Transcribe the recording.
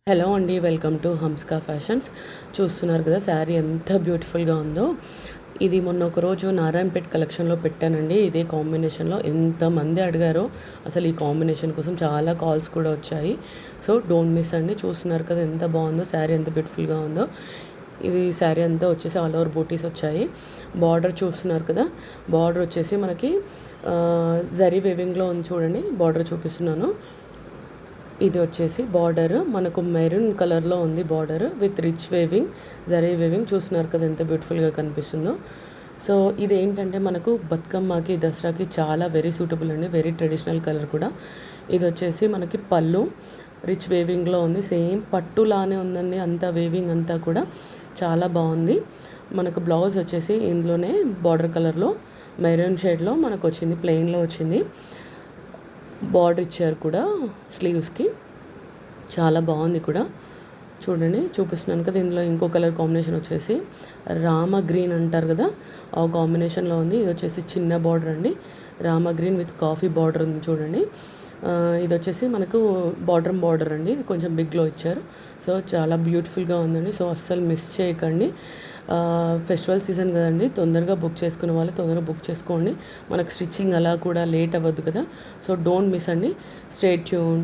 Hello అండి, welcome to హంస్కా fashions. చూస్తున్నారు కదా శారీ ఎంత బ్యూటిఫుల్గా ఉందో. ఇది మొన్న ఒక రోజు నారాయణపేట్ కలెక్షన్లో పెట్టానండి. ఇదే కాంబినేషన్లో ఎంతమంది అడిగారో, అసలు ఈ కాంబినేషన్ కోసం చాలా కాల్స్ కూడా వచ్చాయి. సో డోంట్ మిస్ అండి. చూస్తున్నారు కదా ఎంత బాగుందో, శారీ ఎంత బ్యూటిఫుల్గా ఉందో. ఇది శారీ అంతా వచ్చేసి ఆల్ ఓవర్ బూటీస్ వచ్చాయి. బార్డర్ చూస్తున్నారు కదా, బార్డర్ వచ్చేసి మనకి జరీ వేవింగ్లో ఉంది చూడండి. బార్డర్ చూపిస్తున్నాను. ఇది వచ్చేసి బార్డర్ మనకు మెరూన్ కలర్లో ఉంది. Border with rich weaving, zari weaving. చూస్తున్నారు కదా ఎంత బ్యూటిఫుల్గా కనిపిస్తుందో. సో ఇది ఏంటంటే మనకు బతుకమ్మకి, దసరాకి చాలా వెరీ సూటబుల్ అండి. వెరీ ట్రెడిషనల్ కలర్ కూడా. ఇది వచ్చేసి మనకి పళ్ళు రిచ్ వేవింగ్లో ఉంది. సేమ్ పట్టులానే ఉందండి, అంతా వేవింగ్ అంతా కూడా చాలా బాగుంది. మనకు బ్లౌజ్ వచ్చేసి ఇందులోనే బార్డర్ కలర్లో మెరూన్ షేడ్లో మనకు వచ్చింది, ప్లెయిన్లో వచ్చింది. బార్డర్ ఇచ్చారు కూడా స్లీవ్స్కి, చాలా బాగుంది కూడా. చూడండి, చూపిస్తున్నాను కదా. ఇందులో ఇంకో కలర్ కాంబినేషన్ వచ్చేసి రామ గ్రీన్ అంటారు కదా, ఆ కాంబినేషన్లో ఉంది. ఇది వచ్చేసి చిన్న బార్డర్ అండి, Rama green with coffee border ఉంది చూడండి. ఇది వచ్చేసి మనకు బార్డర్ అండి, ఇది కొంచెం బిగ్లో ఇచ్చారు. సో చాలా బ్యూటిఫుల్గా ఉందండి. సో అస్సలు మిస్ చేయకండి. ఫెస్టివల్ సీజన్ కదండి, తొందరగా బుక్ చేసుకునే వాళ్ళు తొందరగా బుక్ చేసుకోండి. మనకు స్టిచ్చింగ్ అలా కూడా లేట్ అవ్వద్దు కదా. సో డోంట్ మిస్ అండి. Stay tune.